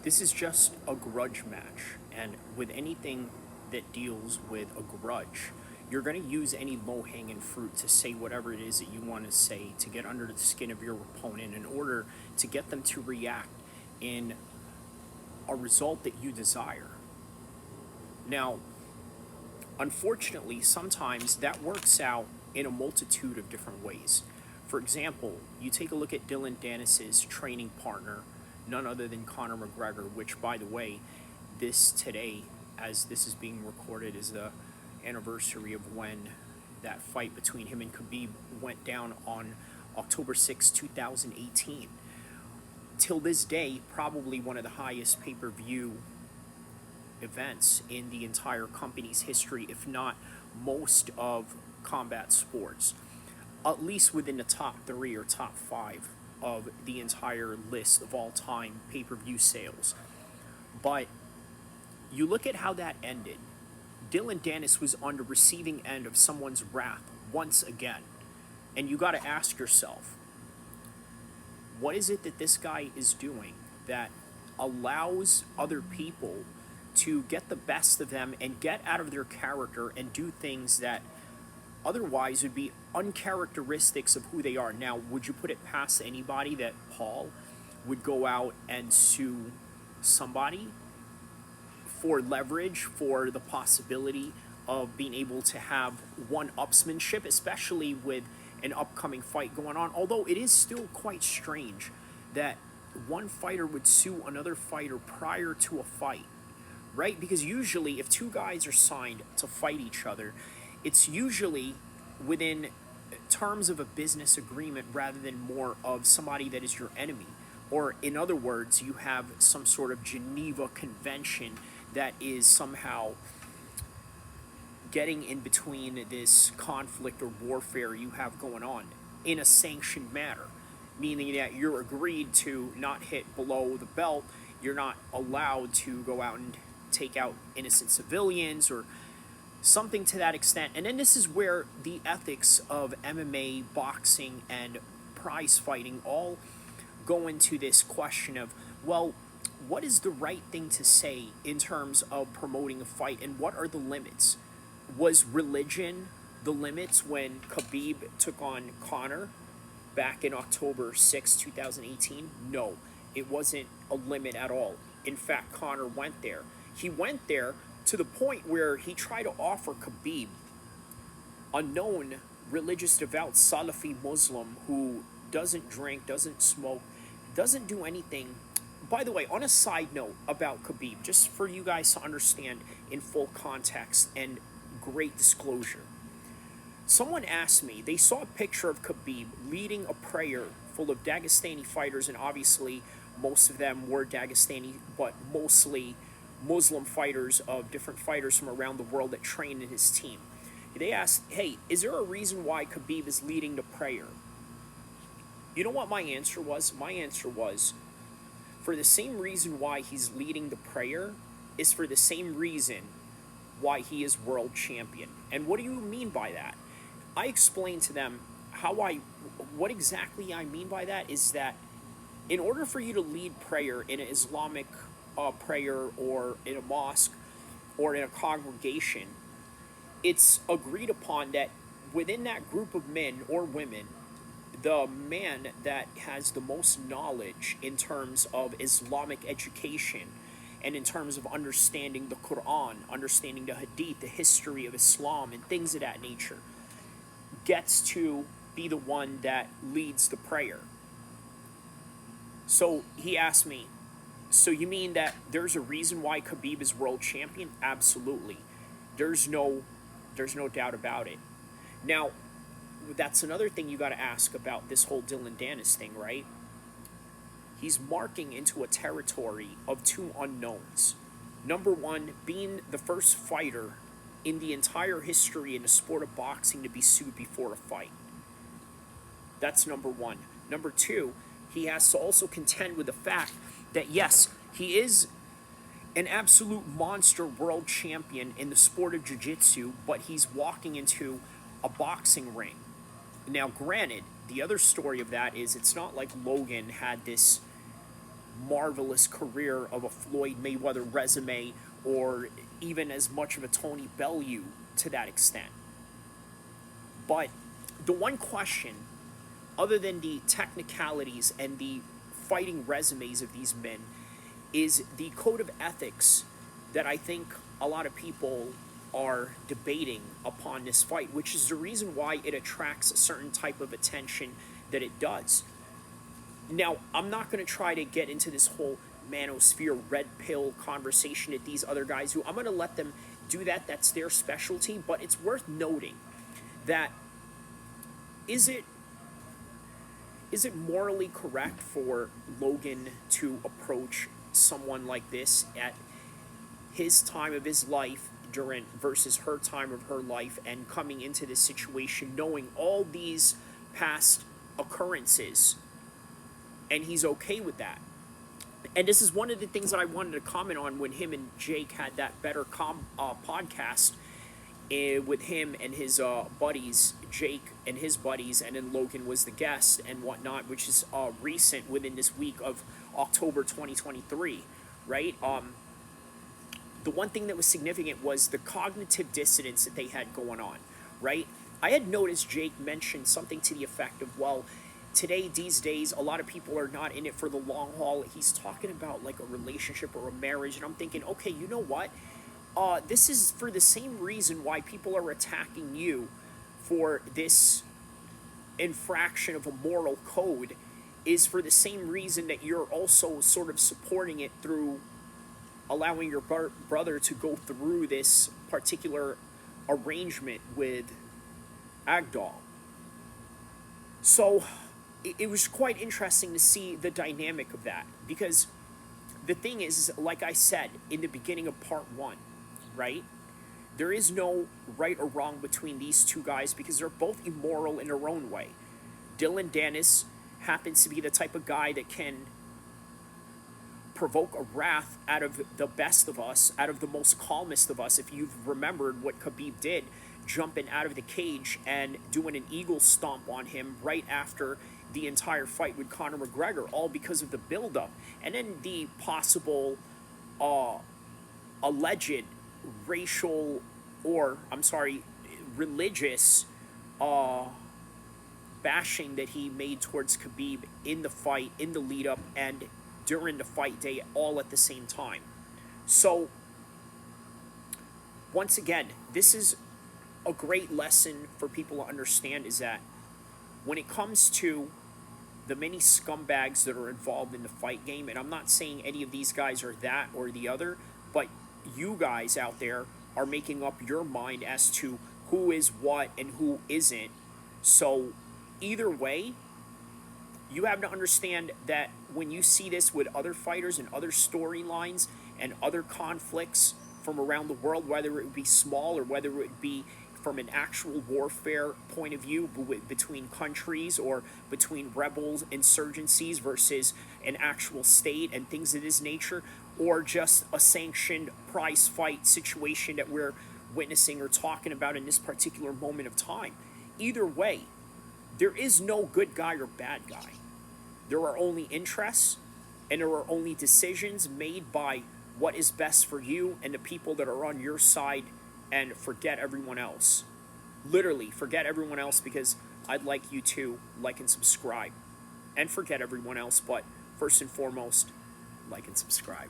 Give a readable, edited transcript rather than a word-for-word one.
This is just a grudge match, and with anything that deals with a grudge, you're going to use any low hanging fruit to say whatever it is that you want to say to get under the skin of your opponent in order to get them to react in a result that you desire. Now, unfortunately, sometimes that works out in a multitude of different ways. For example, you take a look at Dillon Danis' training partner, none other than Conor McGregor, which, by the way, this today, as this is being recorded, is the anniversary of when that fight between him and Khabib went down on October 6, 2018. Till this day, probably one of the highest pay-per-view events in the entire company's history, if not most of combat sports, at least within the top three or top five of the entire list of all time pay per view sales. But you look at how that ended. Dillon Danis was on the receiving end of someone's wrath once again. And you got to ask yourself, what is it that this guy is doing that allows other people to get the best of them and get out of their character and do things that otherwise would be uncharacteristics of who they are? Now, would you put it past anybody that Paul would go out and sue somebody for leverage, for the possibility of being able to have one-upsmanship, especially with an upcoming fight going on? Although it is still quite strange that one fighter would sue another fighter prior to a fight, right? Because usually if two guys are signed to fight each other, it's usually within terms of a business agreement rather than more of somebody that is your enemy. Or in other words, you have some sort of Geneva Convention that is somehow getting in between this conflict or warfare you have going on in a sanctioned manner, meaning that you're agreed to not hit below the belt. You're not allowed to go out and take out innocent civilians or something to that extent. And then this is where the ethics of MMA, boxing, and prize fighting all go into this question of, well, what is the right thing to say in terms of promoting a fight, and what are the limits? Was religion the limits when Khabib took on Conor back in October 6, 2018? No, it wasn't a limit at all. In fact, Conor went there. He went there to the point where he tried to offer Khabib, a known religious devout Salafi Muslim who doesn't drink, doesn't smoke, doesn't do anything. By the way, on a side note about Khabib, just for you guys to understand in full context and great disclosure, someone asked me, they saw a picture of Khabib leading a prayer full of Dagestani fighters, and obviously most of them were Dagestani, but mostly Muslim fighters of different fighters from around the world that train in his team. They asked, hey, is there a reason why Khabib is leading the prayer? You know what my answer was? My answer was, for the same reason why he's leading the prayer is for the same reason why he is world champion. And what do you mean by that? I explained to them what exactly I mean by that is that in order for you to lead prayer in an Islamic prayer or in a mosque or in a congregation, it's agreed upon that within that group of men or women, the man that has the most knowledge in terms of Islamic education and in terms of understanding the Quran, understanding the Hadith, the history of Islam, and things of that nature, gets to be the one that leads the prayer. So he asked me, so you mean that there's a reason why Khabib is world champion? Absolutely. There's no doubt about it. Now, that's another thing you got to ask about this whole Dillon Danis thing, right? He's marking into a territory of two unknowns. Number one, being the first fighter in the entire history in the sport of boxing to be sued before a fight. That's number one. Number two, he has to also contend with the fact that, yes, he is an absolute monster world champion in the sport of jiu-jitsu, but he's walking into a boxing ring. Now, granted, the other story of that is it's not like Logan had this marvelous career of a Floyd Mayweather resume, or even as much of a Tony Bellew to that extent. But the one question, other than the technicalities and the fighting resumes of these men, is the code of ethics that I think a lot of people are debating upon this fight, which is the reason why it attracts a certain type of attention that it does. Now, I'm not going to try to get into this whole manosphere red pill conversation that these other guys do. I'm going to let them do that. That's their specialty. But it's worth noting that is it morally correct for Logan to approach someone like this at his time of his life during versus her time of her life, and coming into this situation knowing all these past occurrences, and he's okay with that? And this is one of the things that I wanted to comment on when him and Jake had that Better podcast with him and his buddies, Jake and his buddies, and then Logan was the guest and whatnot, which is recent, within this week of October 2023, right? The one thing that was significant was the cognitive dissonance that they had going on, right? I had noticed Jake mentioned something to the effect of, well, today, these days, a lot of people are not in it for the long haul. He's talking about like a relationship or a marriage, and I'm thinking, okay, you know what? This is for the same reason why people are attacking you for this infraction of a moral code, is for the same reason that you're also sort of supporting it through allowing your brother to go through this particular arrangement with Agdal. So it was quite interesting to see the dynamic of that, because the thing is, like I said in the beginning of part one, right? There is no right or wrong between these two guys, because they're both immoral in their own way. Dillon Danis happens to be the type of guy that can provoke a wrath out of the best of us, out of the most calmest of us. If you've remembered what Khabib did, jumping out of the cage and doing an eagle stomp on him right after the entire fight with Conor McGregor, all because of the buildup. And then the possible alleged racial, or I'm sorry, religious bashing that he made towards Khabib in the fight, in the lead up, and during the fight day, all at the same time. So once again, this is a great lesson for people to understand, is that when it comes to the many scumbags that are involved in the fight game, and I'm not saying any of these guys are that or the other, but you guys out there are making up your mind as to who is what and who isn't. So either way, you have to understand that when you see this with other fighters and other storylines and other conflicts from around the world, whether it would be small or whether it would be from an actual warfare point of view between countries, or between rebels, insurgencies versus an actual state and things of this nature, or just a sanctioned prize fight situation that we're witnessing or talking about in this particular moment of time. Either way, there is no good guy or bad guy. There are only interests, and there are only decisions made by what is best for you and the people that are on your side, and forget everyone else. Literally, forget everyone else, because I'd like you to like and subscribe. And forget everyone else, but first and foremost, like and subscribe.